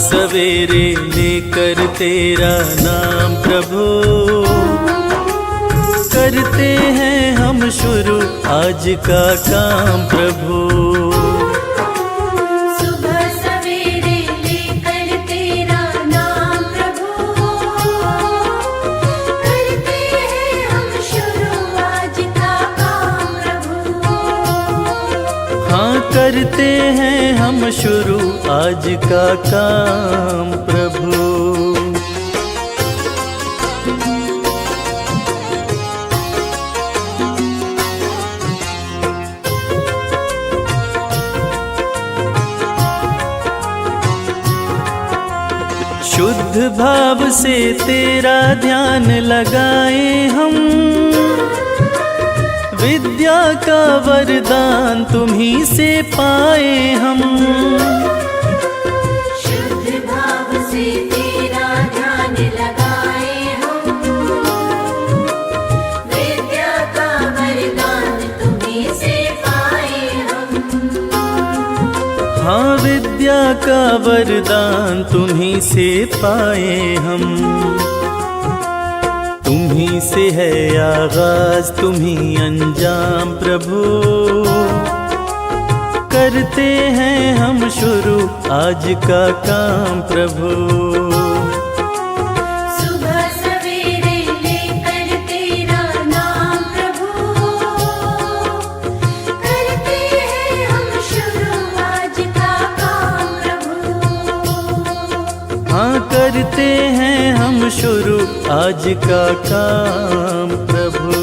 सवेरे लेकर तेरा नाम प्रभु, करते हैं हम शुरू आज का काम प्रभु। सुबह सवेरे लेकर तेरा नाम प्रभु, करते हैं हम शुरू आज का काम प्रभु। हाँ, करते हैं हम शुरू आज का काम प्रभु। शुद्ध भाव से तेरा ध्यान लगाए हम, विद्या का वरदान तुम्ही से पाए हम। शुद्ध भाव से तेरा ध्यान लगाए हम, विद्या का वरदान तुम्ही से पाए हम। हाँ, विद्या का वरदान तुम्ही से पाए हम। तुम्ही से है आगाज तुम्ही अंजाम प्रभु, करते हैं हम शुरू आज का काम प्रभु। सुबह सवेरे लेकर तेरा नाम प्रभु, करते हैं हम शुरू आज का काम प्रभु। हाँ, करते हैं हम शुरू आज का काम प्रभु।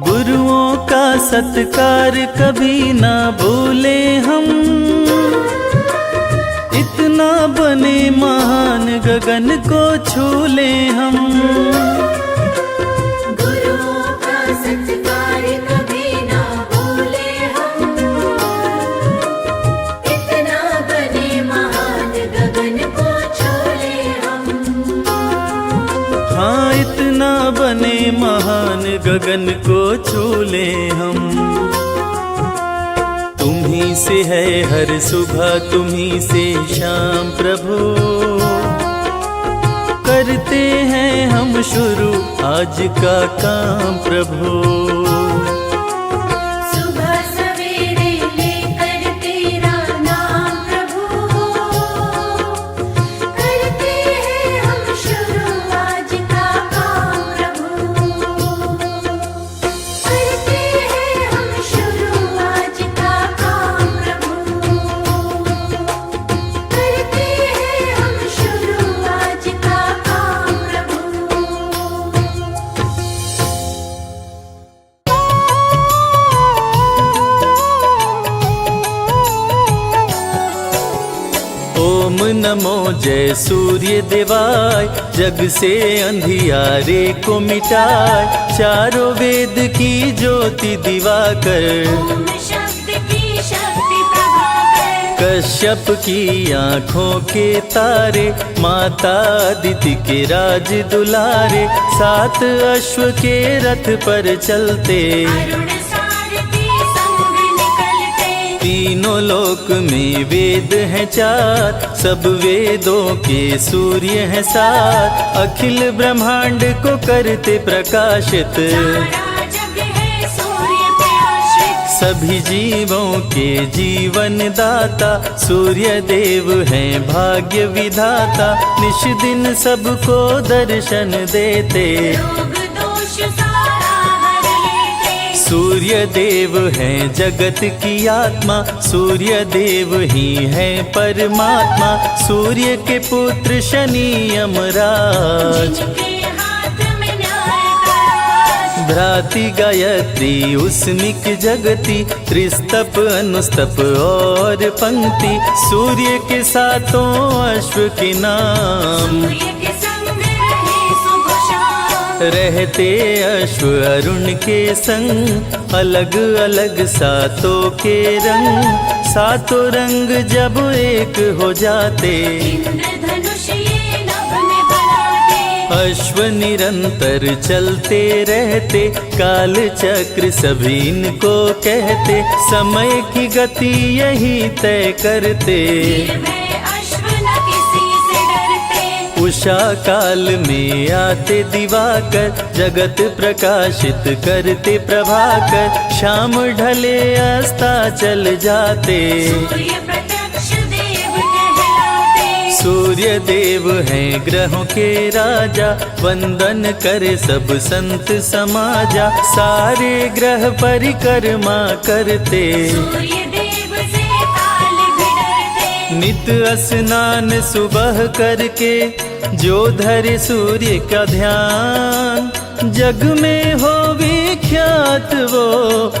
गुरुओं का सत्कार कभी ना भूले हम, इतना बने महान गगन को छू ले हम। गुरुओं का सत्कार कभी ना भूले हम, इतना बने महान गगन को छू ले हम। हाँ, इतना बने महान गगन को छू ले हम। तुम्ही से है हर सुबह तुम्ही से शाम प्रभु, करते हैं हम शुरू आज का काम प्रभु। सुबह सवेरे लेकर तेरा नाम प्रभु, करते हैं हम शुरू आज का काम प्रभु। करते हैं हम शुरू आज का काम प्रभु। करते हैं हम शुरू आज का काम प्रभु। ओम नमो जय सूर्य देवाय, जग से अंधियारे को मिटाए, चारों वेद की ज्योति दिवाकर, ओम शब्द की शक्ति प्रभाकर, कश्यप की आँखों के तारे, माता अदिति के राज दुलारे, सात अश्व के रथ पर चलते, अरुण सारथी संग निकलते। तीनों लोक में वेद हैं चार, सब वेदों के सूर्य हैं सात, अखिल ब्रह्मांड को करते प्रकाशित, सारा जग है सूर्य पे आश्रित। सभी जीवों के जीवन दाता, सूर्य देव हैं भाग्य विधाता, निश दिन सबको दर्शन देते, रोग दोष सारा हर लेते। सूर्य देव हैं जगत की आत्मा, सूर्य देव ही हैं परमात्मा, सूर्य के पुत्र शनि यमराज, जिनके हाथ में न्याय का राज। भ्राति गायत्री उस्मिक जगति, त्रिस्तप अनुस्तप और पंक्ति, सूर्य के सातों अश्व के नाम, सूर्य के संग रहे सुबह शाम। रहते अश्व अरुण के संग, अलग अलग सातों के रंग, सातों रंग जब एक हो जाते, इंद्रधनुष ये अश्व निरंतर चलते रहते, काल चक्र सभी इनको कहते, समय की गति यही तय करते। अश्व न किसी से डरते, उषा काल में आते दिवाकर, जगत प्रकाशित करते प्रभाकर, शाम ढले अस्ता चल जाते। सूर्य प्रत्यक्ष देव कहलाते, सूर्य देव हैं ग्रहों के राजा, वंदन करे सब संत समाजा, सारे ग्रह परिक्रमा करते। सूर्य देव से काल भी डरते, नित स्नान सुबह करके, जो धरे सूर्य का ध्यान, जग में हो विख्यात वो,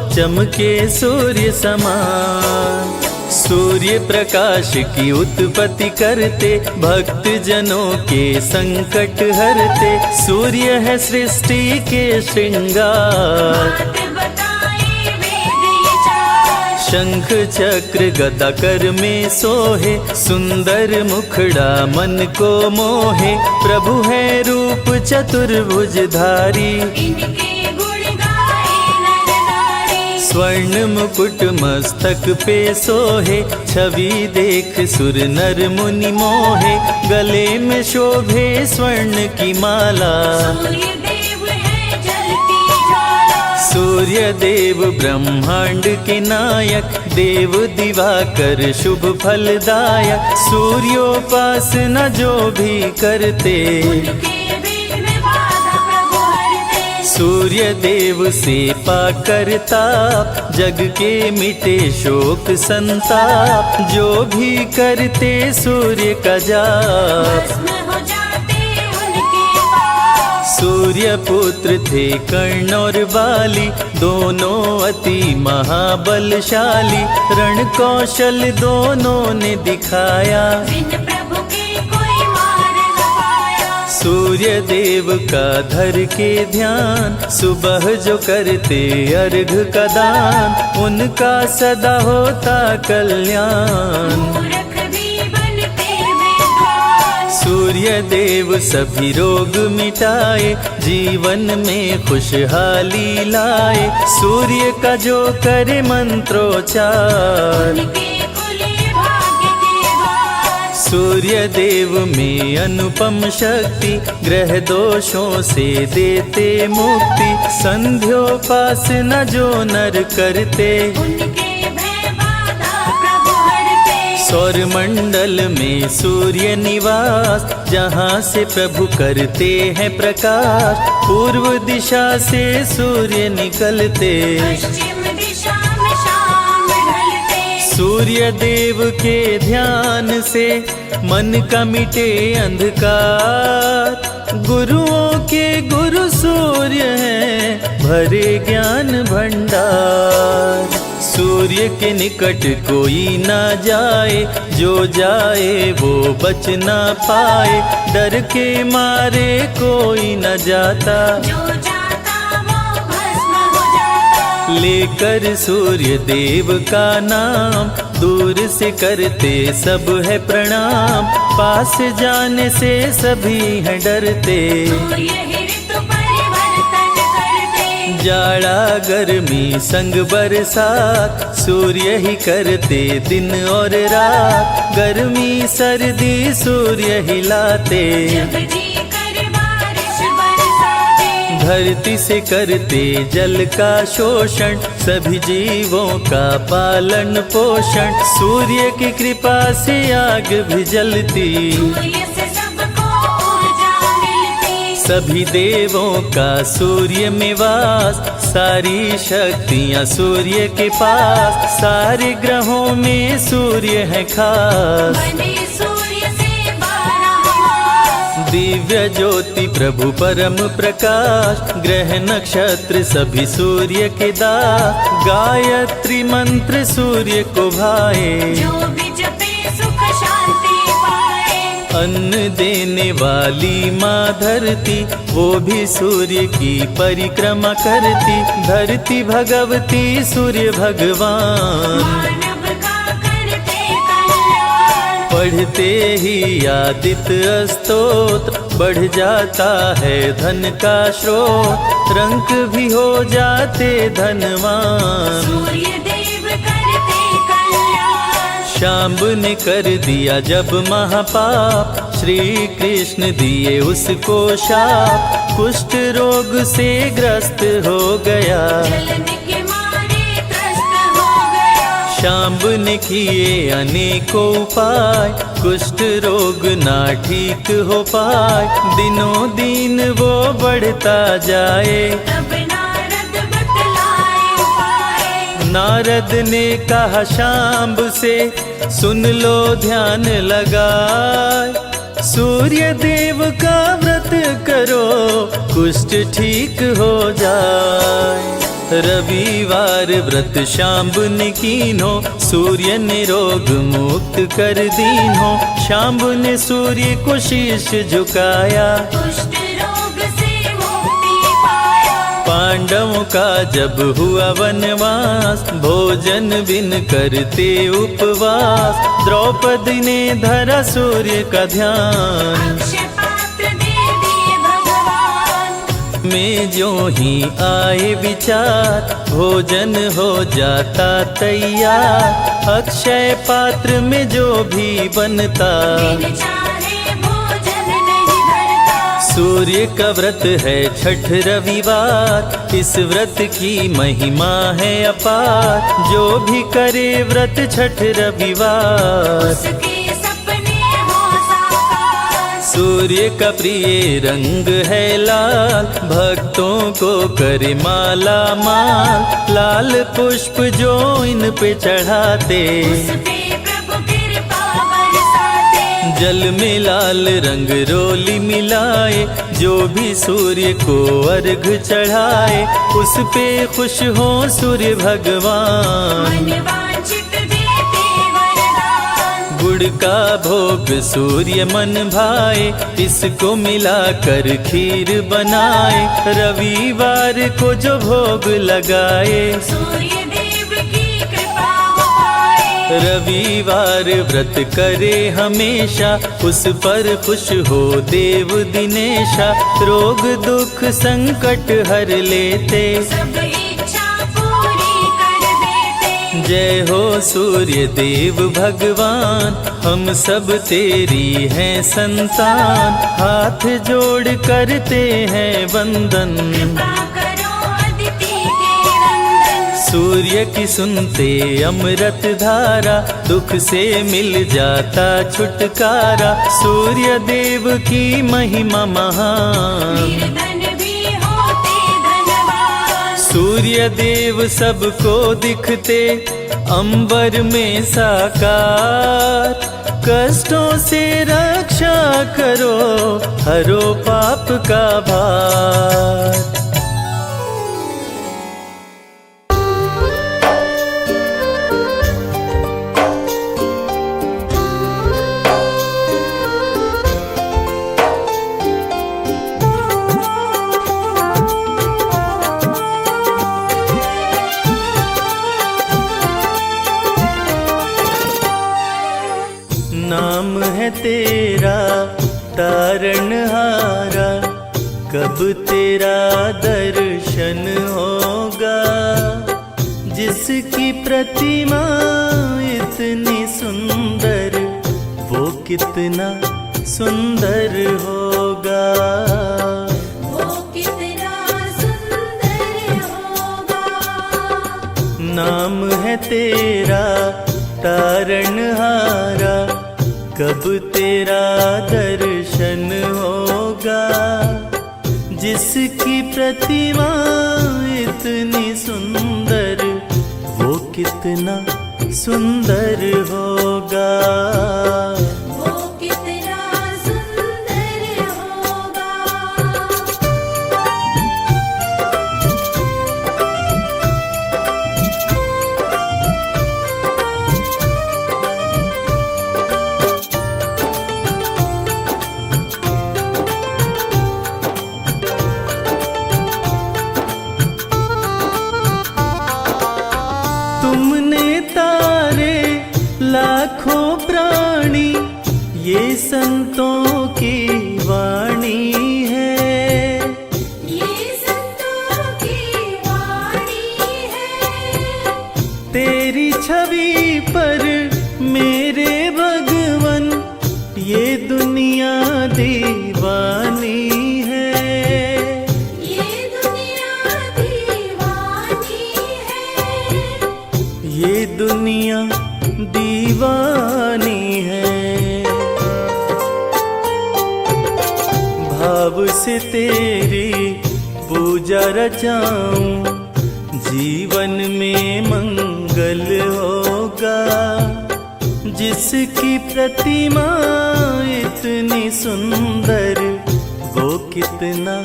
चमके सूर्य समान। सूर्य प्रकाश की उत्पत्ति करते, भक्त जनों के संकट हरते, सूर्य है सृष्टि के श्रृंगार। बात बताए वेद ये चार, शंख चक्र गदा कर में सोहे, सुंदर मुखड़ा मन को मोहे, प्रभु है रूप चतुर्भुजधारी। इनके गुण गाए नर नारी, स्वर्ण मुकुट मस्तक पे सोहे, छवि देख सुर नर मुनि मोहे, गले में शोभे स्वर्ण की माला। सूर्य देव है जलती ज्वाला, सूर्य देव ब्रह्मांड के नायक, देव दिवाकर शुभ फलदायक, सूर्योपासना जो भी करते, उनके विघ्न बाधा प्रभु हरते। सूर्य देव से पाकर ताप, जग के मिटे शोक संताप, जो भी करते सूर्य का जाप। भस्म हो जाते उनके पास, सूर्य पुत्र थे कर्ण और बाली, दोनों अति महाबलशाली, रण कौशल दोनों ने दिखाया, बिन प्रभु के कोई मार न पाया। सूर्य देव का धर के ध्यान, सुबह जो करते अर्घ का दान, उनका सदा होता कल्याण। मूर्ख भी बनते विद्वान, सूर्य देव सभी रोग मिटाए, जीवन में खुशहाली लाए, सूर्य का जो करे मंत्रोच्चार। उनके खुले भाग्य के द्वार, सूर्य देव में अनुपम शक्ति, ग्रह दोषों से देते मुक्ति, संध्योपासना जो नर करते, उनके भय बाधा प्रभु हरते। सौर मंडल में सूर्य निवास, जहाँ से प्रभु करते हैं प्रकाश, पूर्व दिशा से सूर्य निकलते, पश्चिम दिशा में शाम ढलते। सूर्य देव के ध्यान से मन का मिटे अंधकार, गुरुओं के गुरु सूर्य हैं, भरे ज्ञान भंडार। सूर्य के निकट कोई ना जाए, जो जाए वो बच ना पाए, डर के मारे कोई न जाता, जो जाता वो भस्म हो जाता। लेकर सूर्य देव का नाम, दूर से करते सब है प्रणाम, पास जाने से सभी हैं डरते। सूर्य ही ऋतु परिवर्तन करते, जाड़ा गर्मी संग बरसात, सूर्य ही करते दिन और रात, गर्मी सर्दी सूर्य ही लाते, जब जी कर बारिश बरसाते। धरती से करते जल का शोषण, सभी जीवों का पालन पोषण, सूर्य की कृपा से आग भी जलती, सूर्य से सबको ऊर्जा मिलती। सभी देवों का सूर्य में वास, सारी शक्तियाँ सूर्य के पास, सारे ग्रहों में सूर्य है खास। बने सूर्य से 12 मास, दिव्य ज्योति प्रभु परम प्रकाश, ग्रह नक्षत्र सभी सूर्य के दास, गायत्री मंत्र सूर्य को भाए, जो भी जपे सुख शांति पाए। अन्न देने वाली माँ धरती, वो भी सूर्य की परिक्रमा करती, धरती भगवती सूर्य भगवान। मानव का करते कल्याण, पढ़ते ही आदित्य स्तोत्र, बढ़ जाता है धन का स्रोत, रंक भी हो जाते धनवान। सूर्य देव करते कल्याण, शांब ने कर दिया जब महापाप, श्री कृष्ण दिए उसको शाप, कुष्ठ रोग से ग्रस्त हो गया। जलन के मारे त्रस्त हो गया। शांब ने किए अनेकों उपाय, कुष्ठ रोग ना ठीक हो पाए, दिनों दिन वो बढ़ता जाए। तब नारद बतलाए उपाय, नारद ने कहा शांब से, सुन लो ध्यान लगाए, सूर्य देव का व्रत करो, कुष्ठ ठीक हो जाए। रविवार व्रत शांब ने कीन्हो, सूर्य ने रोग मुक्त कर दीन्हो। शांब ने सूर्य को शीश झुकाया, कुष्ठ रोग से मुक्ति पाया। पांडवों का जब हुआ वनवास, भोजन बिन करते उपवास, द्रौपदी ने धरा सूर्य का ध्यान। अक्षय पात्र दे दिए भगवान, में जो ही आए विचार, भोजन हो जाता तैयार। अक्षय पात्र में जो भी बनता, बिन चाहे भोजन नहीं धरता। सूर्य का व्रत है छठ रविवार, इस व्रत की महिमा है अपार। जो भी करे व्रत छठ रविवार, उसके सपने हो साकार। सूर्य का प्रिय रंग है लाल, भक्तों को करे माला माल। लाल पुष्प जो इन पे चढ़ाते, उस पे प्रभु कृपा बरसाते। जल में लाल रंग रोली मिलाए, जो भी सूर्य को अर्घ चढ़ाए, उस पे खुश हो सूर्य भगवान। मन वांछित देते वरदान, गुड़ का भोग सूर्य मन भाए, इसको मिलाकर खीर बनाए। रविवार को जो भोग लगाए, सूर्य देव की कृपा हो पाए। रविवार व्रत करे हमेशा, उस पर खुश हो देव दिनेशा। रोग दुख संकट हर लेते, सब इच्छा पूरी कर देते। जय हो सूर्य देव भगवान, हम सब तेरी हैं संतान। हाथ जोड़ करते हैं वंदन, कृपा करो अदिति के नंदन। सूर्य की सुनते अमृत धारा, दुख से मिल जाता छुटकारा। सूर्य देव की महिमा महान, निर्धन भी होते धनवान। सूर्य देव सबको दिखते अंबर में साकार। कष्टों से रक्षा करो, हरो पाप का भार। नाम है तेरा तारणहारा, कब तेरा दर्शन होगा। जिसकी प्रतिमा इतनी सुंदर, वो कितना सुंदर होगा। वो कितना सुंदर होगा। नाम है तेरा तारणहारा, कब तेरा दर्शन होगा। जिसकी प्रतिमा इतनी सुंदर, वो कितना सुंदर होगा। वो कितना सुंदर होगा। तुमने तारे लाखों प्राणी दुनिया दीवानी है। भाव से तेरी पूजा रचाऊं, जीवन में मंगल होगा। जिसकी प्रतिमा इतनी सुंदर, वो कितना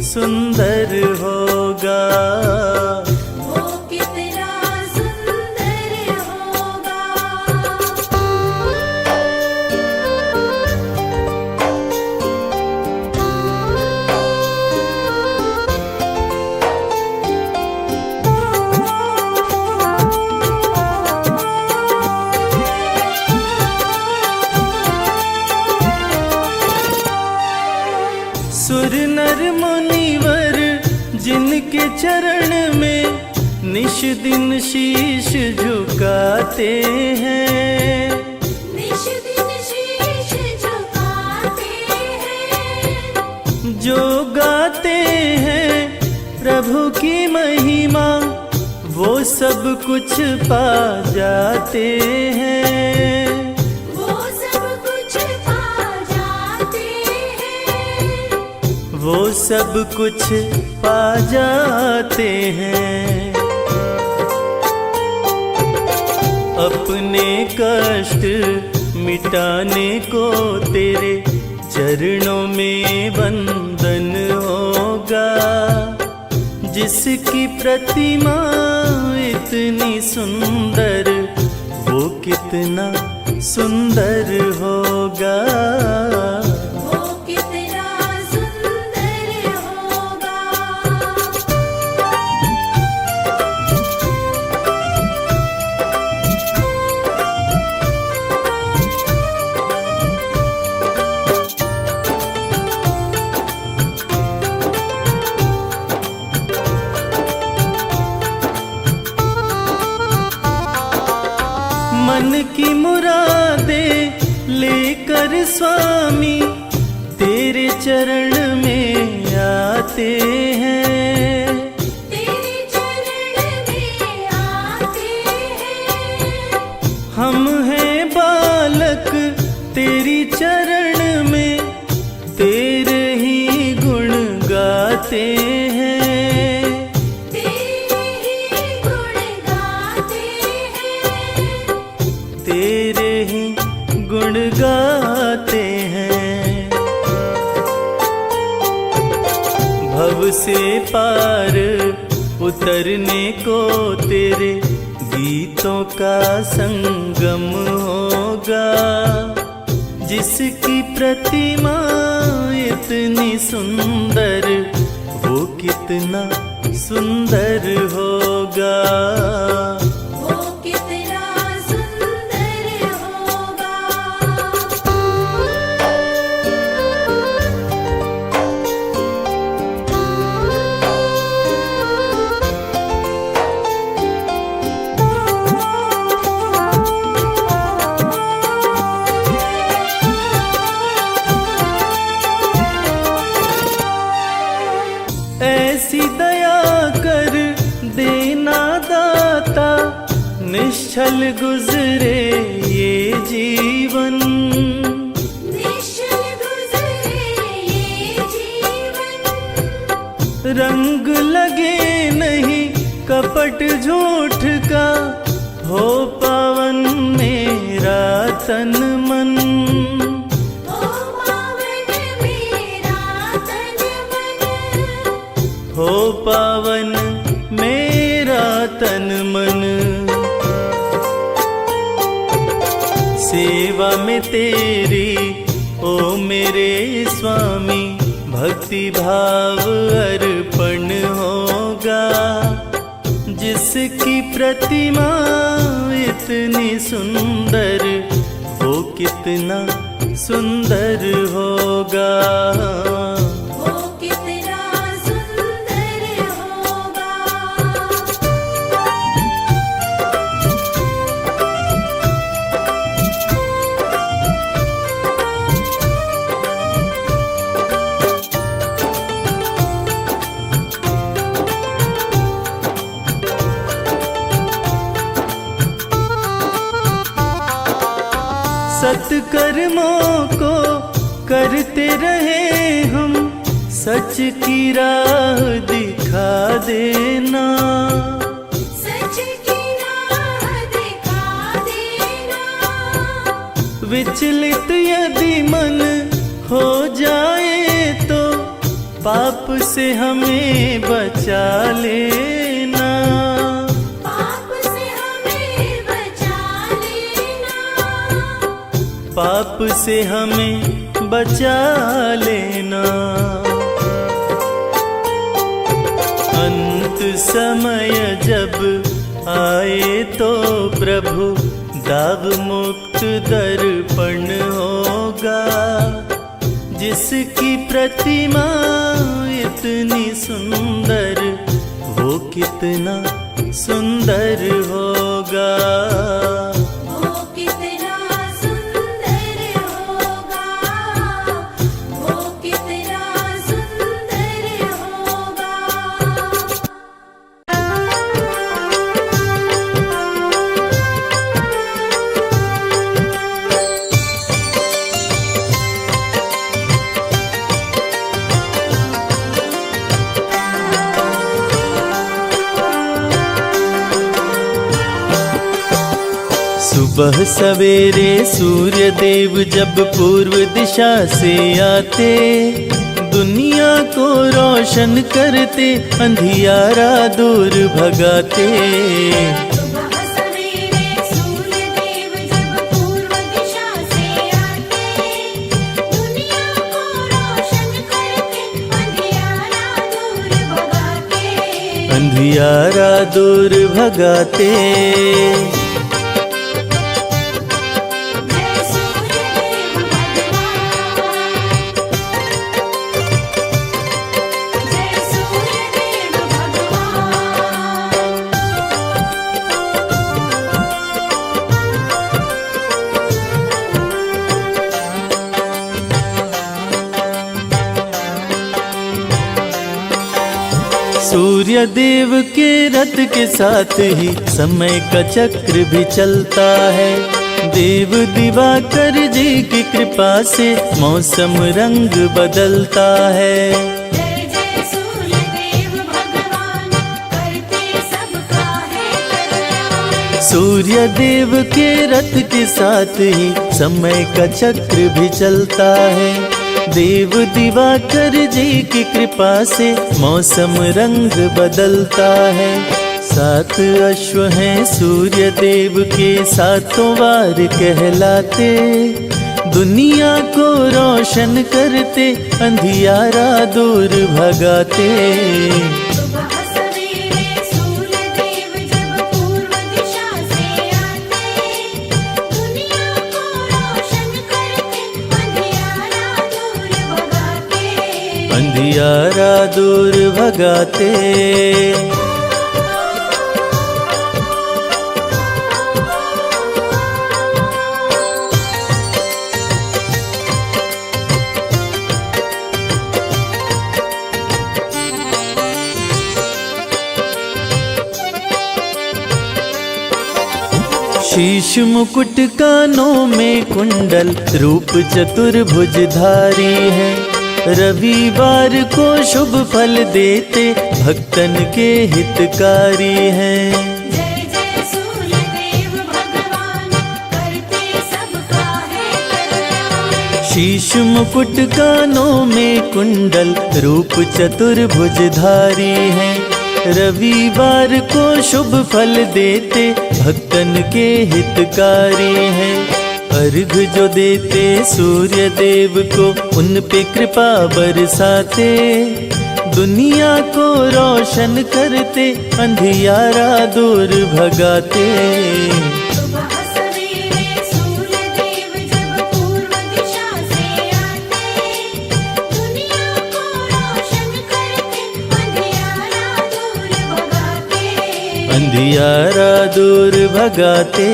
सुंदर होगा। वो कितना सुंदर होगा। सुर नर मुनिवर जिनके चरण में निश दिन शीश झुकाते हैं, निश दिन शीश झुकाते हैं। जो गाते हैं प्रभु की महिमा, वो सब कुछ पा जाते हैं। वो सब कुछ पा जाते हैं। वो सब कुछ पा जाते हैं। अपने कष्ट मिटाने को तेरे चरणों में वंदन होगा। जिसकी प्रतिमा इतनी सुंदर, वो कितना सुंदर होगा। वो कितना सुंदर होगा। मन की मुरादे लेकर स्वामी तेरे चरण में आते हैं। तेरे चरण में आते हैं। हम हैं बालक तेरी चरण में, तेरे ही गुण गाते हैं। तेरे ही गुण गाते हैं। तेरे ही गुण गाते हैं। भव से पार उतरने को तेरे गीतों का संगम होगा। जिसकी प्रतिमा इतनी सुंदर, वो कितना सुंदर होगा। वो कितना सुंदर होगा। ऐसी दया कर देना दाता, निश्चल गुजरे ये जीवन। निश्चल गुजरे ये जीवन। रंग लगे नहीं कपट झूठ का, हो पावन मेरा तन मन। ओ पावन मेरा तन मन। हो पावन मेरा तन मन। सेवा में तेरी ओ मेरे स्वामी, भक्ति भाव अर्पण होगा। जिसकी प्रतिमा इतनी सुंदर, वो कितना सुंदर होगा। वो कितना सुंदर होगा। सत्कर्मों को करते रहे हम, सच की राह दिखा देना। सच की राह दिखा देना। विचलित यदि मन हो जाए तो पाप से हमें बचा लेना। पाप से हमें बचा लेना। पाप से हमें बचा लेना। अंत समय जब आए तो प्रभु दाव मुक्त दर्पण होगा, जिसकी प्रतिमा इतनी सुंदर वो कितना सुंदर होगा। वो कितना सुंदर होगा। वो कितना सुंदर होगा। सुबह सवेरे सूर्य देव जब पूर्व दिशा से आते, दुनिया को रोशन करते, अंधियारा दूर भगाते। सुबह सवेरे सूर्य देव जब पूर्व दिशा से आते, दुनिया को रोशन करते, अंधियारा दूर भगाते। अंधियारा दूर भगाते। जय सूर्यदेव भगवान। जय सूर्यदेव भगवान। सूर्य देव के रथ के साथ ही समय का चक्र भी चलता है। देव दिवाकर जी की कृपा से मौसम रंग बदलता है। जय जय सूर्यदेव भगवान, करते सबका है कल्याण। सूर्य देव के रथ के साथ ही समय का चक्र भी चलता है। देव दिवाकर जी की कृपा से मौसम रंग बदलता है। 7 अश्व हैं सूर्य देव के, सातों वार कहलाते, दुनिया को रोशन करते, अंधियारा दूर भगाते। सुबह सवेरे सूर्यदेव जब पूर्व दिशा से आते, दुनिया को रोशन करते, अंधियारा दूर भगाते। अंधियारा दूर भगाते। शीश मुकुट कानों में कुंडल, रूप चतुर्भुजधारी है। रविवार को शुभ फल देते, भक्तन के हितकारी हैं। जय जय सूर्यदेव भगवान, करते सबका है कल्याण। शीश मुकुट कानों में कुंडल, रूप चतुर्भुजधारी है। रविवार को शुभ फल देते, भक्तन के हितकारी हैं। अर्घ जो देते सूर्य देव को, उन पे कृपा बरसाते, दुनिया को रोशन करते, अंधियारा दूर भगाते। सुबह सवेरे सूर्यदेव जब पूर्व दिशा से आते, दुनिया को रोशन करते, अंधियारा दूर भगाते। अंधियारा दूर भगाते।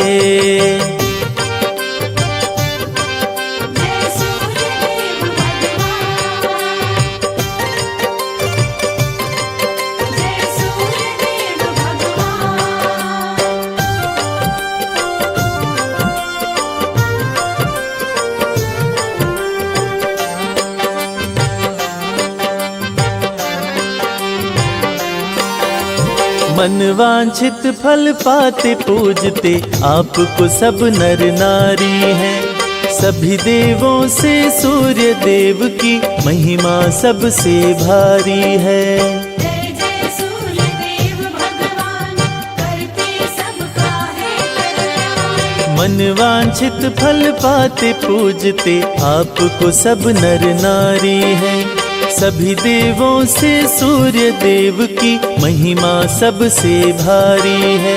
जय सूर्यदेव भगवान। जय सूर्यदेव भगवान। मनवांछित फल पाते पूजते आपको सब नर नारी हैं। सभी देवों से सूर्य देव की महिमा सबसे भारी है। जय जय सूर्य देव भगवान, करते सबका है कल्याण। मनवांछित फल पाते पूजते आपको सब नर नारी हैं। सभी देवों से सूर्य देव की महिमा सबसे भारी है।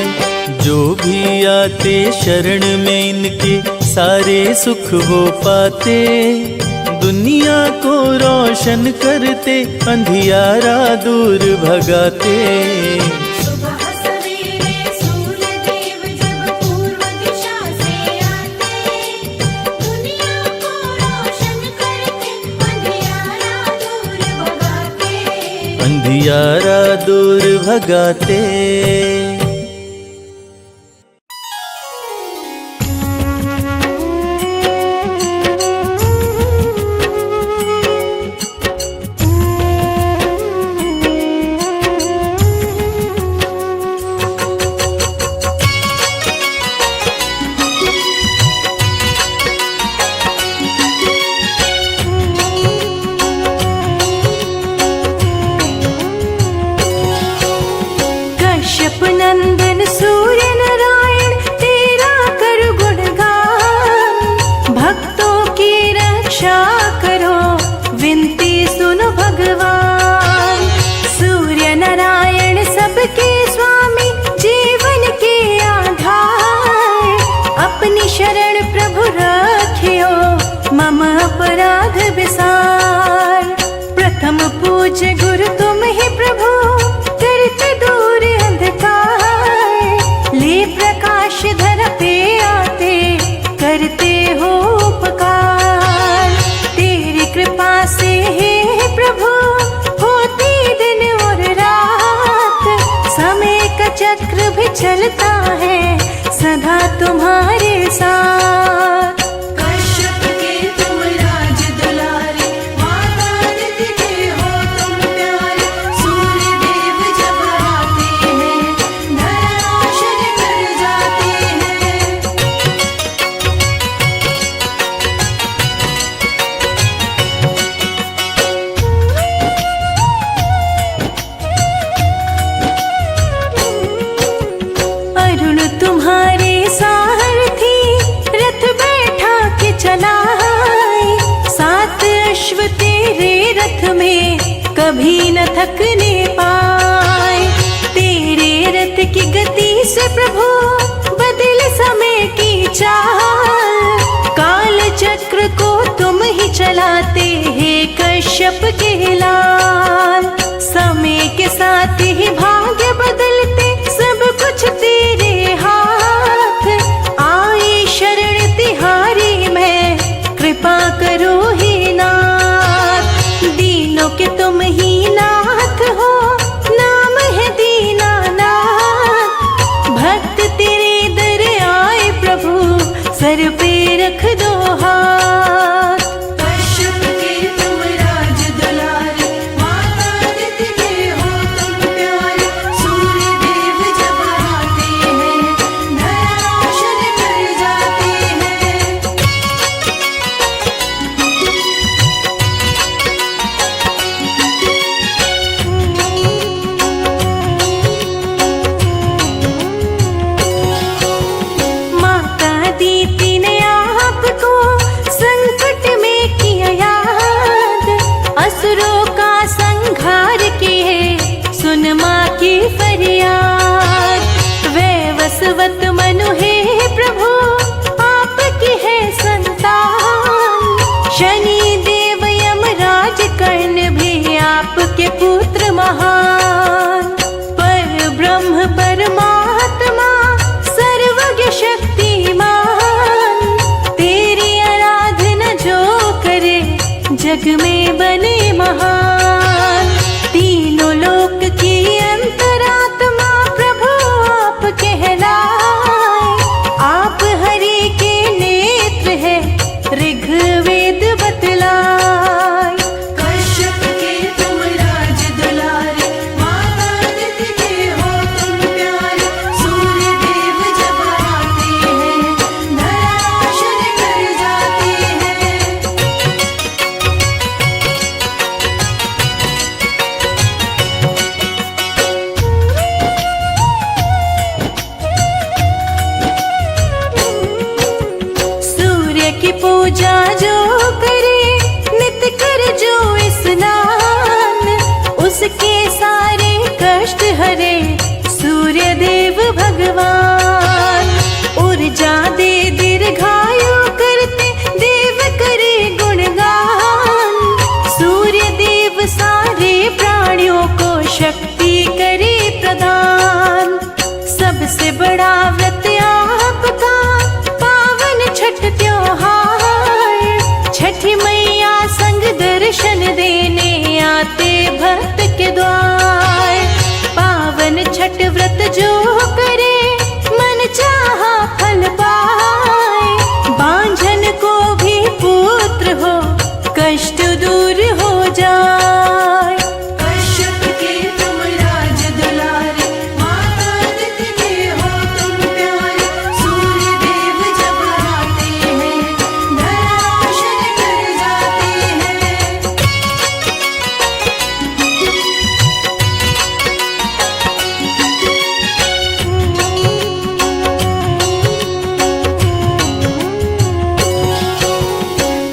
जो भी आते शरण में इनके सारे सुख वो पाते। दुनिया को रोशन करते अंधियारा दूर भगाते। सुबह सवेरे सूर्य देव जब पूर्व दिशा से आते, दुनिया को रोशन करते, अंधियारा दूर भगाते। अंधियारा दूर भगाते। नंदन सूर्य नारायण तेरा कर गुणगान। भक्तों की रक्षा करो विनती सुनो भगवान। सूर्य नारायण सबके स्वामी जीवन के आधार। अपनी शरण प्रभु रखियो मम अपराध विसार। प्रथम पूज्य गुरु तुम ही प्रभु, करते दूर अंधकार। ले प्रकाश धर पे आते, करते हो उपकार। तेरी कृपा से हे प्रभु होती दिन और रात। समय का चक्र भी चलता है सदा तुम्हारे साथ। कश्यप के तुम राज दुलारे, माता आदित्य के हो तुम प्यारे। सूर्य देव जब आते हैं, धरा रोशन कर जाते हैं। अरुण तुम्हारे सारथी, रथ बैठा के चलाए। सात अश्व तेरे रथ में कभी न थकने पाए। तेरे रथ की गति से प्रभु बदल समय की चाल। काल चक्र को तुम ही चलाते हैं कश्यप के लाल। समय के साथ ही भाग्य बदलते, सब कुछ तेरे हाथ। आए शरण तिहारी मैं, कृपा करो हे नाथ। दीनों के तुम ही नाथ हो, नाम है दीनानाथ। भक्त तेरे दर आए प्रभु, सर पे रख दो हाथ। कश्यप के तुम राज दुलारे, माता आदित्य के हो तुम प्यारे। सूर्य देव जब आते हैं, धरा रोशन कर जाते हैं। माता दीति ने आपको संकट में किया याद। असुरों का संहार किए सुन माँ की फरियाद। वैवस्वत मनु है प्रभु आपकी है संतान। शनि देव यमराज कर्ण भी आपके पुत्र महान। पर ब्रह्म परमात्मा सर्वज्ञ शक्तिमान। तेरी आराधना जो करे जग में बने महान। तीनों लोक की शक्ति करे प्रदान। सबसे बड़ा व्रत आपका पावन छठ त्योहार। छठी मैया संग दर्शन देने आते भक्त के द्वार। पावन छठ व्रत जो करे मन चाहा फल पाए। बांझन को भी पुत्र हो कष्ट दूर हो जाए। कश्यप के तुम राज दुलारे, माता आदित्य के हो तुम प्यारे। सूर्य देव जब आते हैं, धराशायी कर जाते हैं।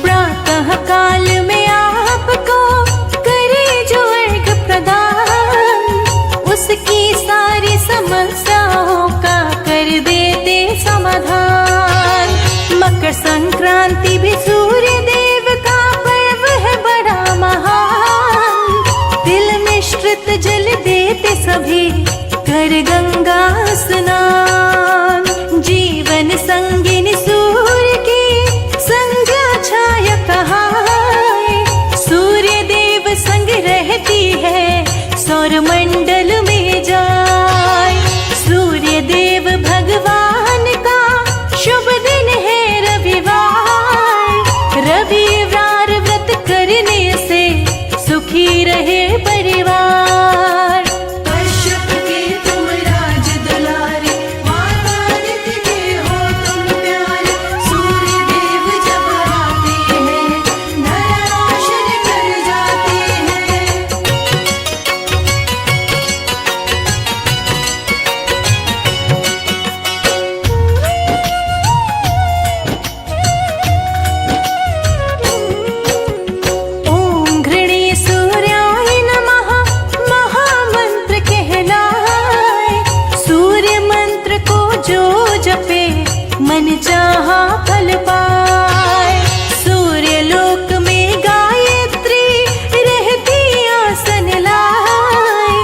प्रातः काल में आपको करे जो अर्घ प्रदान। उसकी सारी समस्याओं का कर देते समाधान। मकर संक्रांति भी सूर्य देव का पर्व है बड़ा महान। तिल मिश्रित जल देते सभी कर गंगा स्नान। जीवन संगिनी सूर्य की संध्या छाया कहाए। सूर्य देव संग रहती है सौर मंडल में जाए। सूर्य देव भगवान का शुभ दिन है रविवार। रविवार व्रत करने से सुखी रहे परिवार। कश्यप के तुम राज दुलारे, माता आदित्य के हो तुम प्यारे। सूर्य देव जब आते हैं, धराशायी कर जाते हैं। ओम घृणी सूर्याय नमः महामंत्र कहलाए। सूर्य मंत्र को जो जपे मन चाहा फल पाए। सूर्य लोक में गायत्री रहती आसन लाए।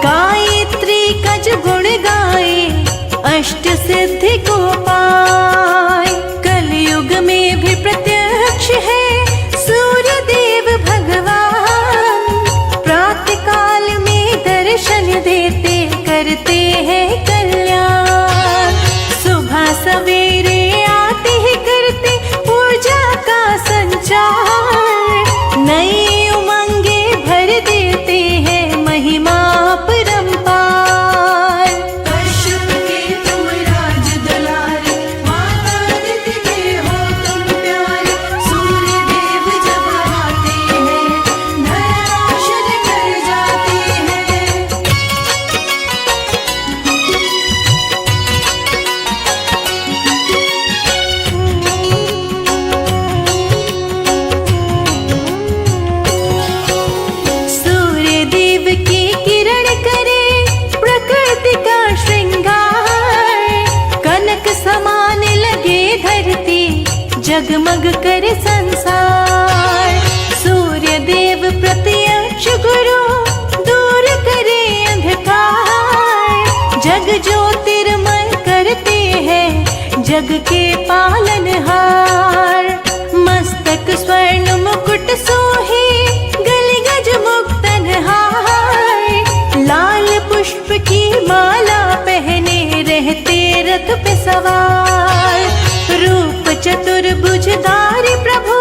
गायत्री का जो गुण गाए अष्ट सिद्धि को पाए। कलयुग में भी प्रत्यक्ष है सूर्य देव भगवान। प्रातः काल में दर्शन देते करते हैं कल्याण। सुबह सवेरे आते ही करते ऊर्जा का संचार। नई उमंगे भर देते हैं महिमा परंपार। कश्यप के तुम राज दुलारे, माता आदित्य के हो तुम प्यारे। सूर्य देव जब आते हैं, धराशायी कर जाते हैं। सूर्य देव की किरण करे प्रकृति का श्रृंगार। कनक समान लगे धरती जगमग करे संसार। सूर्य देव प्रत्यक्ष गुरु दूर करे अंधकार। जग ज्योतिर्मय करते हैं जग के पालनहार। मस्तक स्वर्ण मुकुट सोहे गले गज मुक्तन हार। लाल पुष्प की माला पहने रहते रथ पे सवार। रूप चतुर्भुजधारी प्रभु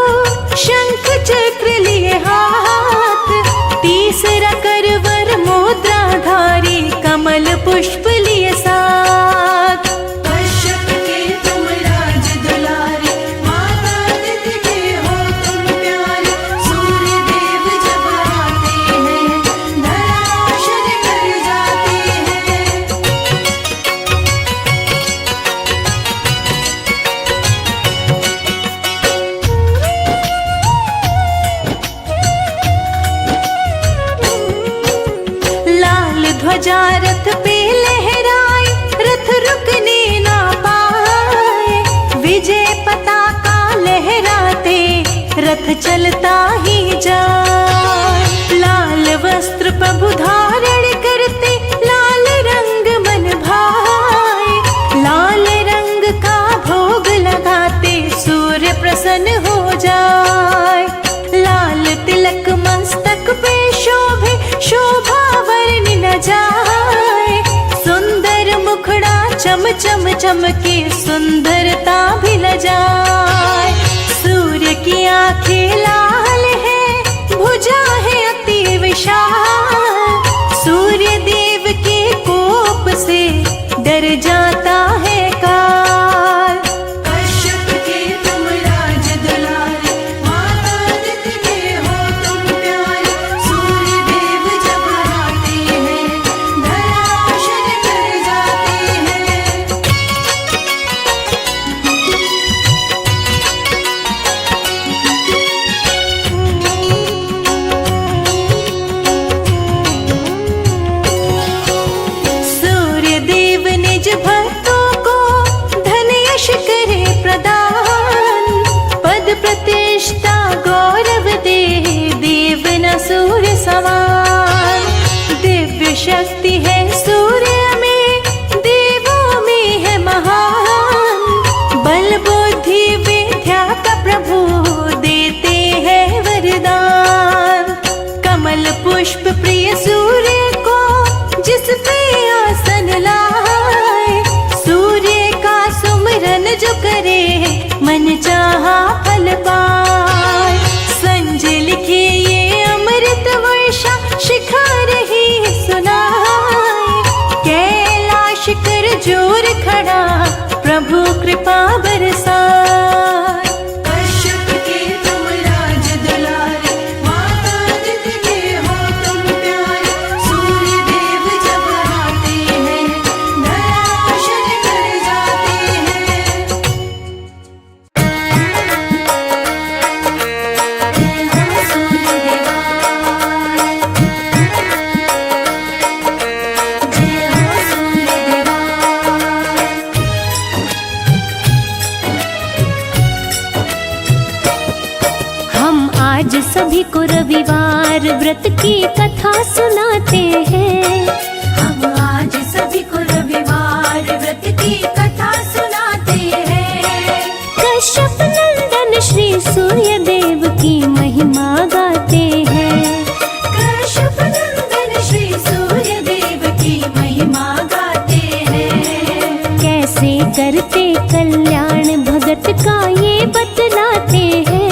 शंख चक्र लिए हाथ। तीसरा करवर मुद्राधारी कमल पुष्प लिए साथ। कश्यप के तुम राज दुलारे, माता आदित्य के हो तुम प्यारे। सूर्य देव जब आते हैं, धराशायी कर जाते हैं। ध्वजा रथ पे लहराए, रथ रुकने ना पाए। विजय पताका लहराते रथ चलता ही जाए। लाल वस्त्र प्रभु धारण प्रसन्न हो जाए। लाल तिलक मस्तक पे शोभे, शोभा वर्णि न जाए। सुंदर मुखड़ा चम चम चमके, सुंदरता भी ल जाए। सूर्य की आंखें लाल है, भुजा है अति विशाल। सूर्य देव के कोप से डर जाता है काल। कश्यप के तुम राज दुलारे, माता आदित्य के हो तुम प्यारे। सूर्य देव जब आते हैं, धराशायी कर जाते हैं। सूर्य देव निज भक्तों को धन यश करे प्रदान। पद प्रतिष्ठा गौरव दे, देव न सूर्य समान। दिव्य शक्ति है सूर्य में, देवों में है महान। बल बुद्धि विद्या का प्रभु देते हैं वरदान। कमल पुष्प प्रिय सूर्य को जिस पे आसन लाए। सूर्य का सुमिरन जो करे, मन चाहा फल पाए। संजय लिखे ये अमृत वर्षा, शिखा रही सुनाए। कैलाश कर जोर खड़ा, प्रभु कृपा बरसाए। कश्यप के तुम राज दुलारे, माता आदित्य के हो तुम प्यारे। सूर्य देव जब आते हैं, धराशायी कर जाते हैं। जय हो सूर्य देवा, जय हो सूर्य देवा। हम आज सभी को रविवार व्रत की कथा सुनाते हैं। हम आज सभी को रविवार व्रत की कथा सुनाते हैं। कश्यप नंदन श्री सूर्य देव की महिमा गाते हैं। कश्यप नंदन श्री सूर्य देव की महिमा गाते हैं। कैसे करते कल्याण भगत का ये बतलाते हैं।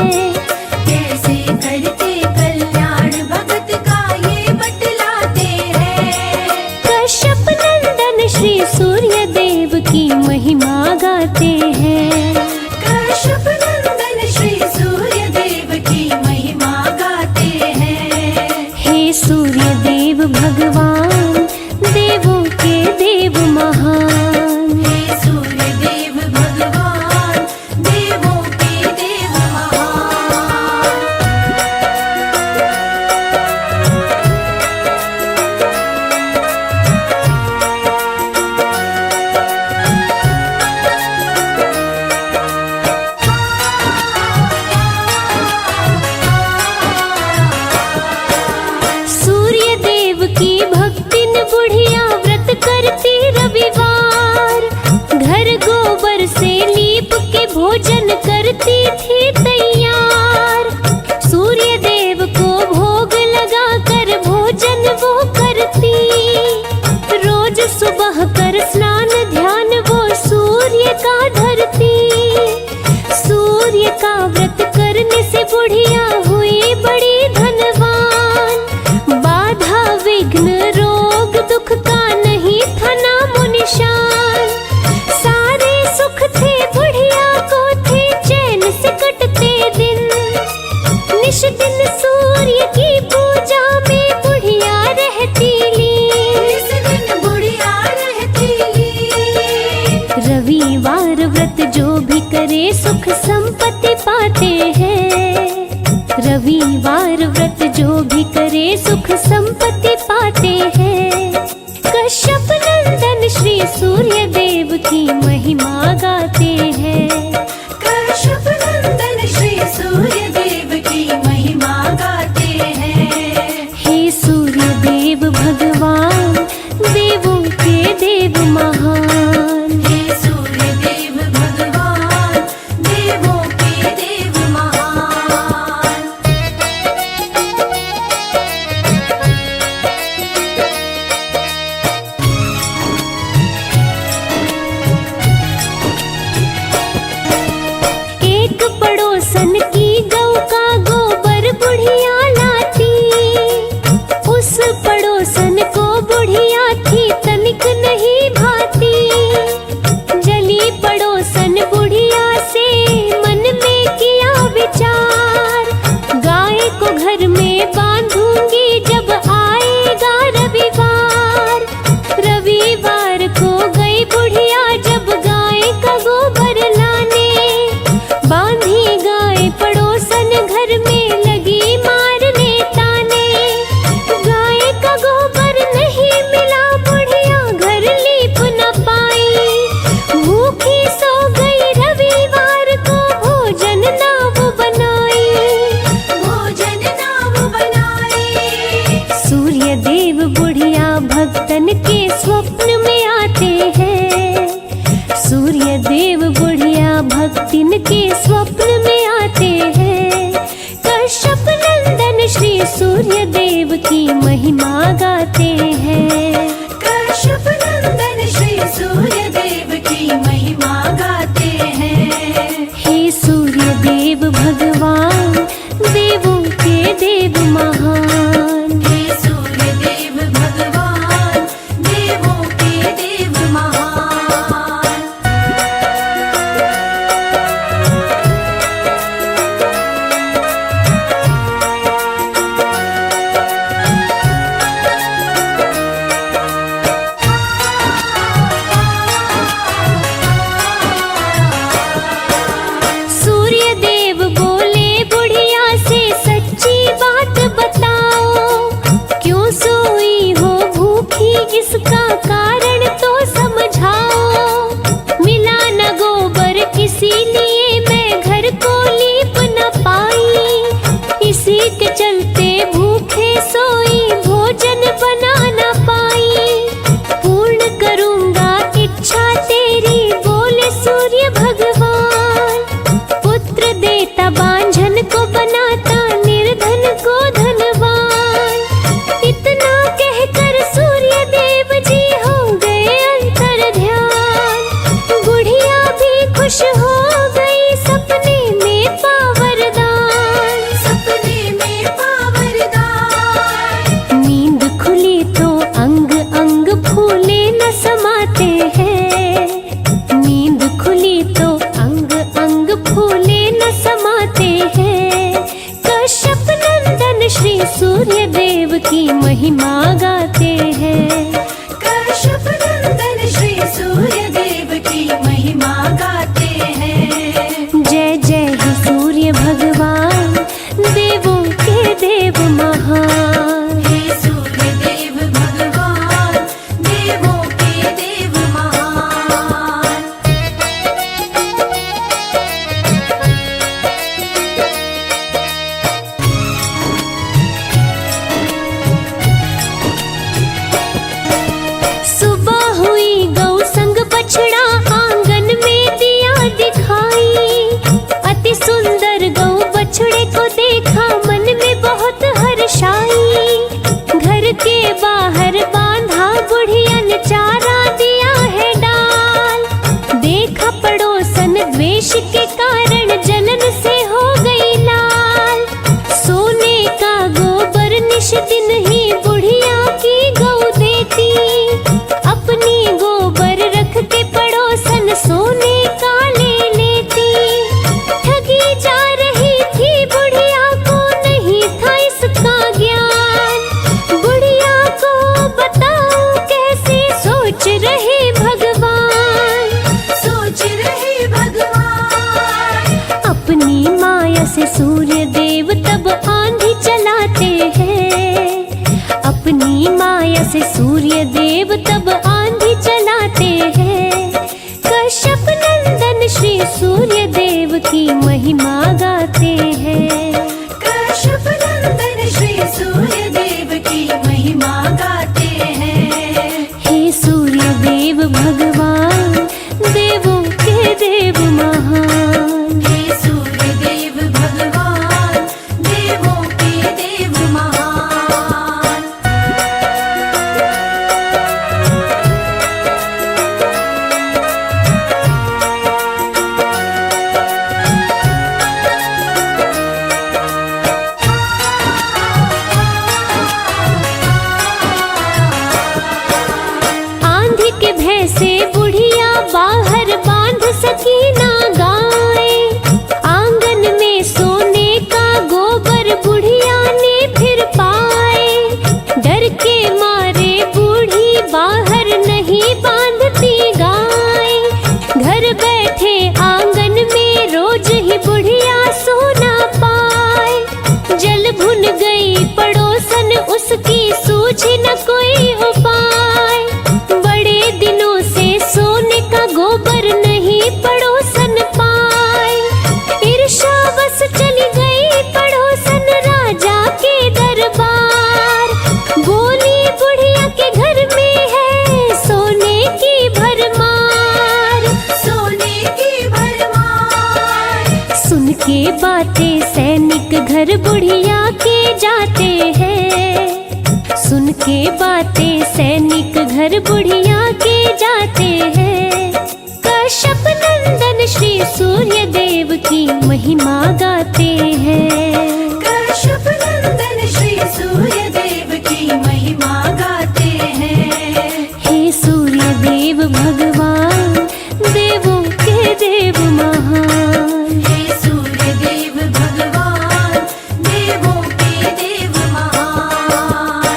कैसे करते कल्याण भगत का ये बतलाते हैं। कश्यप नंदन श्री सूर्य देव की महिमा गाते हैं। कश्यप नंदन श्री सूर्य देव की महिमा गाते हैं। हे सूर्य देव भगवान, देवों के देव महान। हे सूर्य देव भगवान, देवों के देव महान। सूर्य देव की भक्तिन बुढ़िया व्रत करती रविवार। घर गोबर से लीप के भोजन करती थी तैयार। सूर्य देव को भोग लगा कर भोजन वो करती। रोज सुबह कर स्नान ध्यान वो सूर्य का धरती। सूर्य का व्रत करने से बुढ़िया हुई बड़ी धनवान। बाधा विघ्न रोग दुख का नहीं था नामो निशान। सारे सुख थे बुढ़िया को, थे चैन से कटते दिन। निश दिन सूर्य की पूजा में बुढ़िया रहती लीन। इस दिन बुढ़िया रहती लीन। रविवार व्रत जो भी करे सुख संपत्ति पाते हैं। रविवार व्रत जो भी करे सुख संपत्ति पाते हैं। कश्यप नंदन श्री सूर्य देव की महिमा गाते हैं। कश्यप नंदन श्री सूर्य देव की महिमा गाते हैं। हे सूर्य देव भगवान, देवों के देव महान। हे सूर्य देव भगवान, देवों के देव देव बुढ़िया भक्तन के स्वप्न में आते हैं। सूर्य देव बुढ़िया भक्तिन के स्वप्न में आते हैं। कश्यप नंदन श्री सूर्य देव की महिमा गाते हैं। कश्यप नंदन श्री सूर्य देव की महिमा गाते हैं। हे सूर्य देव भगवान, देवों के देव महान। हे सूर्य देव भगवान, देवों के देव महान। सूर्य देव बोले बुढ़िया से सच्ची बात बताओ, क्यों सोई हो भूखी इसका कारण तो समझाओ। मिला न गोबर इसीलिए मैं घर को लीप न पाई, इसी के चलते भूखे सोई भोजन बना न पाई। पूर्ण करूंगा इच्छा तेरी बोले सूर्य भगवान। पुत्र देता बांझन को बनाता निर्धन को धनवान। इतना कहकर सूर्य देव जी हो गए अंतर ध्यान। बुढ़िया भी खुश हो गई सपने में पावरदान। सपने में पावरदान। नींद खुली तो अंग अंग फूले न समाते हैं। नींद खुली तो अंग अंग फूले न समाते हैं। कश्यप नंदन श्री सूर्य देव की महिमा गाते हैं। कश्यप नंदन श्री सूर्य देव की महिमा गाते हैं। जय जय हे सूर्य भगवान, देवों के देव महान। हे सूर्य देव भगवान, देवों के देव महान। सुबह हुई गौ संग बछड़ा आंगन में दिया दिखाई। अति सुंदर गौ बछड़े को देखा मन में बहुत हर्षाई। घर के बाहर बांधा बुढ़िया ने चारा दिया है डाल। देखा पड़ोसन द्वेष के कारण जलन से हो गई लाल। सोने का गोबर निश दिन ही बुढ़िया की गौ देती। अपनी गोबर रख के पड़ोसन सोने का ले लेती। ठगी जा रही थी बुढ़िया को नहीं था इसका ज्ञान। बुढ़िया को बताओ कैसे सोच रहे भगवान। सोच रहे भगवान। अपनी माया से सूर्य देव तब आंधी चलाते हैं। अपनी माया से सूर्य देव तब आंधी चलाते हैं। कश्यप नंदन श्री सूर्य देव की महिमा गाते हैं। कश्यप नंदन श्री सूर्य देव की महिमा गाते हैं। हे सूर्य देव भगवान, देवों के देव महान। हे सूर्य देव भगवान, देवों के देव महान। बातें सैनिक घर बुढ़िया के जाते हैं। सुन के बातें सैनिक घर बुढ़िया के जाते हैं। कश्यप नंदन श्री सूर्य देव की महिमा गाते हैं। कश्यप नंदन श्री सूर्य देव की महिमा गाते हैं। हे सूर्य देव भगवान, देवों के देव महान। हे सूर्य देव भगवान, देवों के देव महान।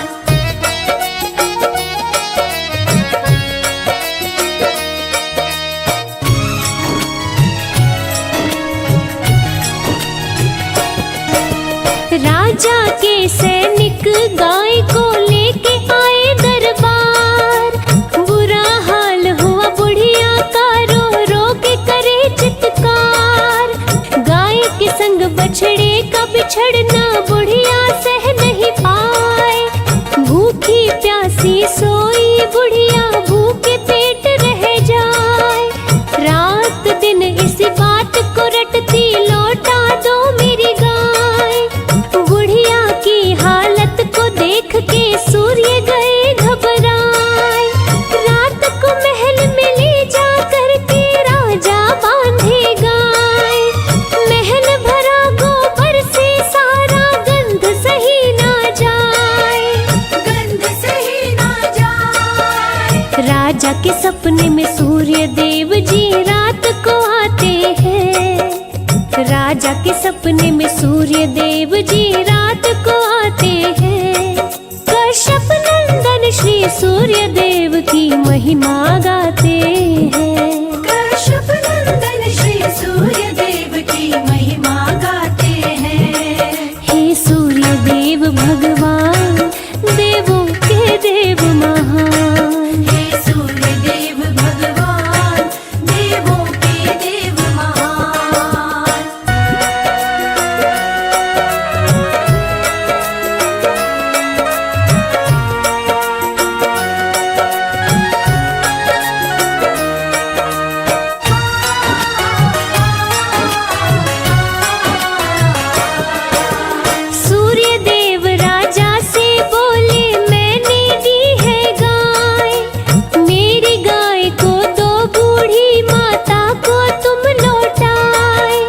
राजा के सैनिक गाय को लेके आए दरबार। बुरा हाल हुआ बुढ़िया का, रो रो के करे चित्कार। गाय के संग बछड़े का बिछड़ना बुढ़िया सह नहीं पाए। भूखी प्यासी सोई बुढ़िया, भूखे पेट रह जाए। रात दिन इसी बात को रटती, लौटा दो मेरी गाय। बुढ़िया की हालत को देख के सूर्य गए घबराए। रात को महल में ले जा करके राजा बांधे गाय। महल भरा गोबर से सारा, गंध सही ना जाए। गंध सही ना जाए। राजा के सपने में सूर्य देव जी रात को आते हैं। राजा के सपने में सूर्य देव जी रात को आते हैं। कश्यप नंदन श्री सूर्य देव की महिमा गाते हैं। कश्यप नंदन श्री सूर्य देव की महिमा गाते हैं। हे सूर्य देव भगवान, देवों के देव महान। हे सूर्य देव भगवान, देवों के देव महान। सूर्य देव राजा से बोले, मैंने दी है गाय। मेरी गाय को दो, बूढ़ी माता को तुम लौटाए।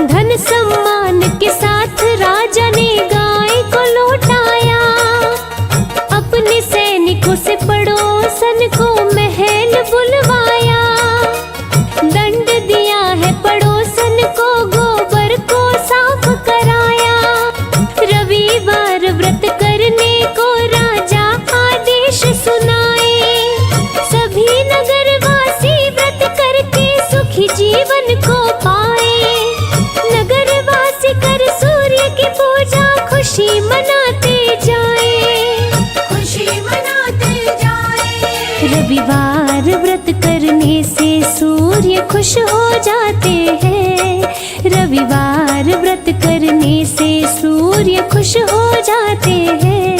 धन सम्मान के साथ राजा ने गाय को लौटाया। अपने सैनिकों से पड़ोसन को महल बुलवाया। दंड दिया है पड़ोसन को, गोबर को साफ कराया। रविवार व्रत करने को राजा आदेश सुनाए। सभी नगरवासी व्रत करके सुखी जीवन को पाए। नगरवासी कर सूर्य की पूजा, खुशी मनाते जाए। खुशी मनाते जाए। रविवार व्रत करने से सूर्य खुश हो जाते हैं। रविवार व्रत करने से सूर्य खुश हो जाते हैं।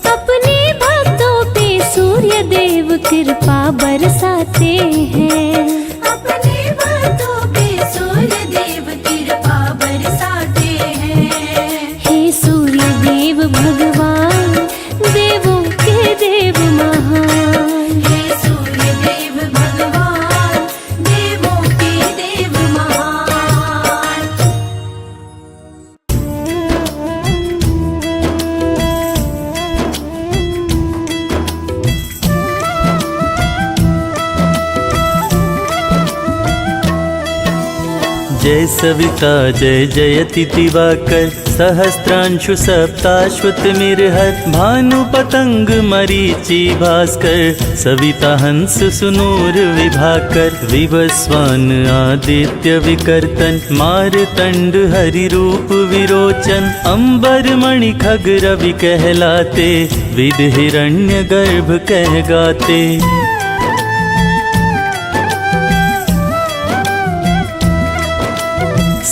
अपने भक्तों पे सूर्य देव कृपा बरसाते हैं। अपने भक्तों पे सूर्य देव कृपा बरसाते हैं। हे सूर्य देव भगवान, देवों के देव महान। हे सूर्य देव भगवान, देवों के देव महान। जय सविता जय जयति दिवाकर, सहस्त्रांशु सप्ताश्वतमिर्हर। भानु पतंग मरीचि भास्कर, सविता हंस सुनूर विभाकर। विवस्वान आदित्य विकर्तन, मारतंड हरि रूप विरोचन। अंबर मणि खग रवि कहलाते, विद हिरण्य गर्भ कह गाते।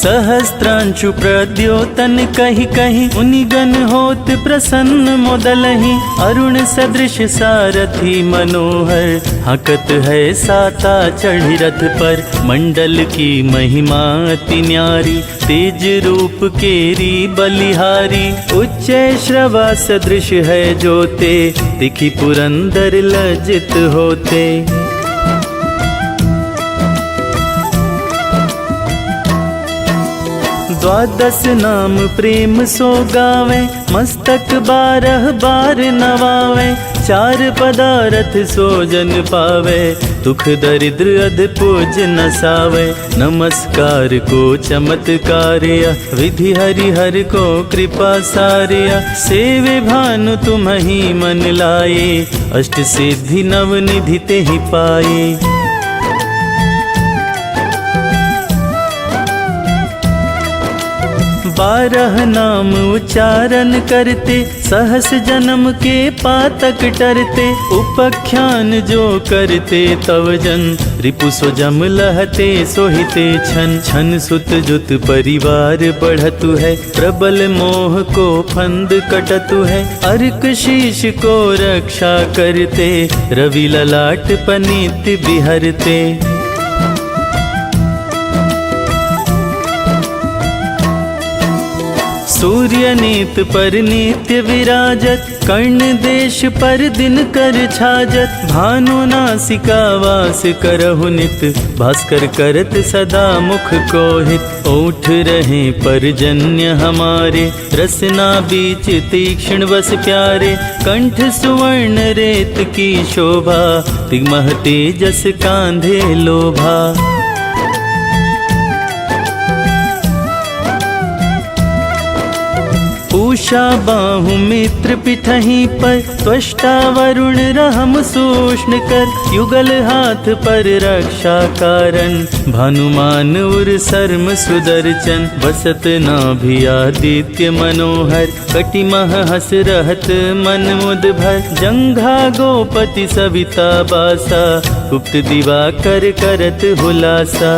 सहस्त्रांशु प्रद्योतन कहि कहि मुनिगण होत प्रसन्न मोदलहि। अरुण सदृश सारथी मनोहर हकत है साता चढ़ी रथ पर। मंडल की महिमा अति न्यारी तेज रूप केरी बलिहारी। उच्च श्रवा सदृश है जोते दिखि पुरंदर लज्जित होते। द्वादश नाम प्रेम सो गावे मस्तक 12 बार नवावे। 4 पदारथ सो जन पावे दुख दरिद्र अध पूज नसावे। नमस्कार को चमत्कार्य विधि हरिहर को कृपा सार्य। सेवे भानु तुम ही मन लाए अष्ट सिद्धि नव निधि ते ही पाए। 12 नाम उच्चारण करते सहस जन्म के पातक टरते। उपख्यान जो करते तव जन रिपु सो जम लहते सोहिते छन। छन सुत जुत परिवार बढ़तु है प्रबल मोह को फंद कटतु है। अर्क शीश को रक्षा करते रवि ललाट पनीत बिहरते। सूर्य नीत पर नित्य विराजत कर्ण देश पर दिन कर छाजत। भानु नासिका वास करहु नित भास्कर करत सदा मुख को हित। ओठ रहे परजन्य हमारे रसना बीच तीक्ष्ण वस प्यारे। कंठ सुवर्ण रेत की शोभा तिगमह तेजस कांधे लोभा। पूषा बाहु मित्र पिठही पर त्वष्टा वरुण रहम सूष्ण कर। युगल हाथ पर रक्षा कारण भानुमान उर सर्म सुदर्शन। बसत नाभि आदित्य मनोहर कटिमह हस रहत मन मुद भर। जंघा गोपति सविता बासा गुप्त दिवाकर करत हुलासा।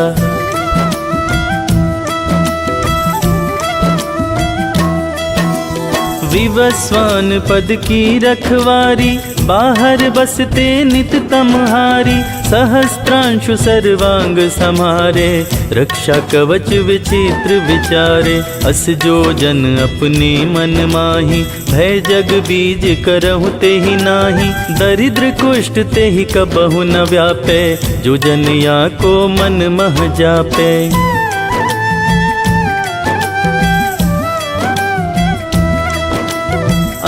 विवस्वान पद की रखवारी बाहर बसते नित तमहारी। सहस्त्रांशु सर्वांग समारे रक्षा कवच विचित्र विचारे। अस जो जन अपने मन माही भय जग बीज करहु ते ही नाही। दरिद्र कुष्ठ ते ही कबहु न व्यापे जो जन या को मन मह जापे।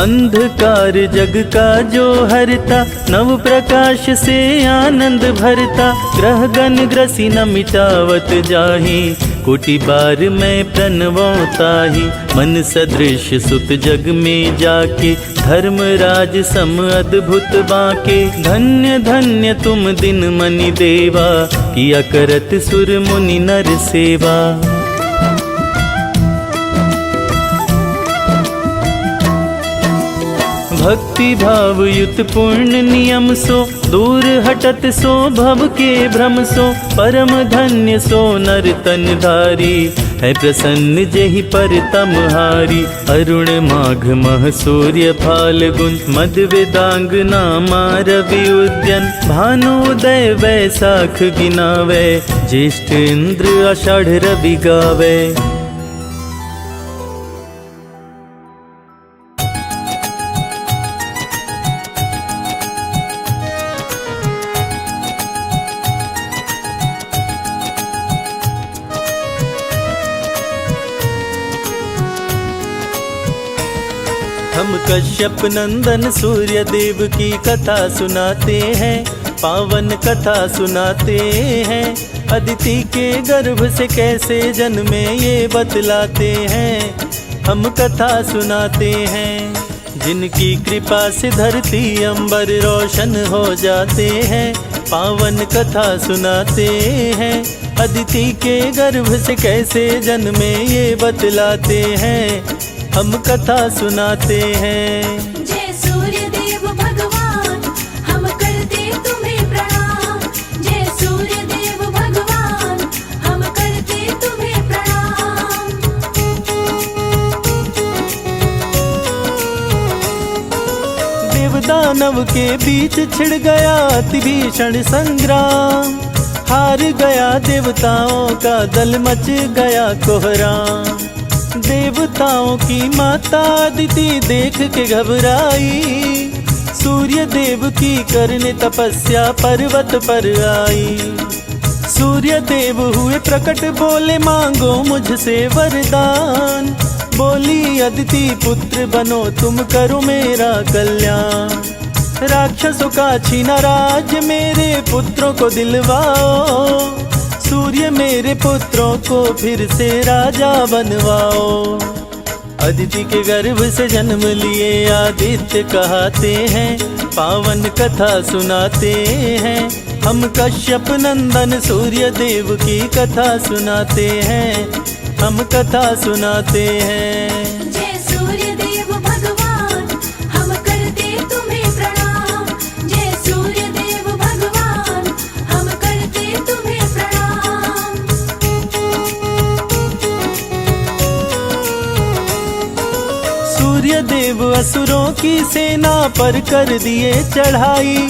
अंधकार जग का जो हरता नव प्रकाश से आनंद भरता। ग्रह गण ग्रसी न मिटावत जाहि कोटि बार मैं प्रणवताहि। मन सदृश सुत जग में जाके धर्मराज सम अद्भुत बाके। धन्य धन्य तुम दिन मनि देवा किया करत सुर मुनि नर सेवा। भक्ति भाव युत पूर्ण नियम सो दूर हटत सो भव के भ्रम सो। परम धन्य सो नर तन धारी है प्रसन्न जेहि पर तमहारी। अरुण माघ मह सूर्य फाल्गुन मद वेदांग नामा रवि उद्यन। भानुदय वैसाख गिनावे ज्येष्ठ इंद्र आषाढ़ रवि गावे। हम कश्यप नंदन सूर्य देव की कथा सुनाते हैं। पावन कथा सुनाते हैं। अदिति के गर्भ से कैसे जन्मे ये बतलाते हैं। हम कथा सुनाते हैं। जिनकी कृपा से धरती अंबर रोशन हो जाते हैं। पावन कथा सुनाते हैं। अदिति के गर्भ से कैसे जन्मे ये बतलाते हैं। हम कथा सुनाते हैं। जय सूर्य देव भगवान हम करते तुम्हें प्रणाम। जय सूर्य देव भगवान हम करते तुम्हें प्रणाम। दानव के बीच छिड़ गया अति भीषण संग्राम। हार गया देवताओं का दल, मच गया कोहराम। देवताओं की माता अदिति देख के घबराई, सूर्य देव की करने तपस्या पर्वत पर आई। सूर्य देव हुए प्रकट, बोले मांगो मुझसे वरदान। बोली अदिति पुत्र बनो तुम, करो मेरा कल्याण। राक्षसों का छीना राज, मेरे पुत्रों को दिलवाओ। सूर्य मेरे पुत्रों को फिर से राजा बनवाओ। अदिति के गर्भ से जन्म लिए आदित्य कहते हैं, पावन कथा सुनाते हैं। हम कश्यप नंदन सूर्य देव की कथा सुनाते हैं, हम कथा सुनाते हैं। जय सूर्य देव भगवान, हम करते तुम्हें प्रणाम। जय सूर्य देव भगवान, हम करते तुम्हें प्रणाम। सूर्य देव असुरों की सेना पर कर दिए चढ़ाई।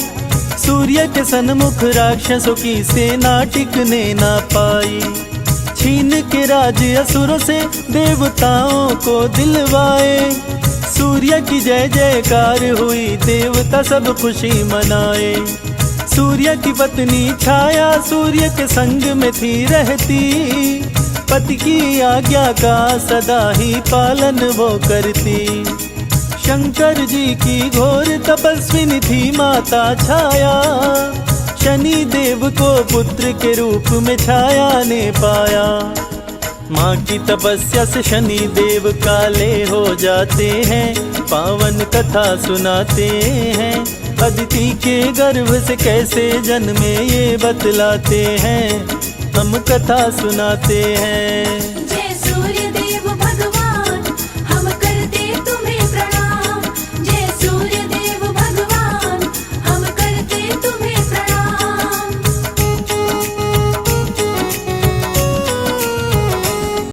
सूर्य के सन्मुख राक्षसों की सेना टिकने ना पाई। छीन के राज असुरों से देवताओं को दिलवाए। सूर्य की जय जयकार हुई, देवता सब खुशी मनाए। सूर्य की पत्नी छाया सूर्य के संग में थी रहती। पति की आज्ञा का सदा ही पालन वो करती। शंकर जी की घोर तपस्विनी थी माता छाया। शनि देव को पुत्र के रूप में छाया ने पाया। माँ की तपस्या से शनि देव काले हो जाते हैं, पावन कथा सुनाते हैं। अदिति के गर्भ से कैसे जन्मे ये बतलाते हैं, हम कथा सुनाते हैं।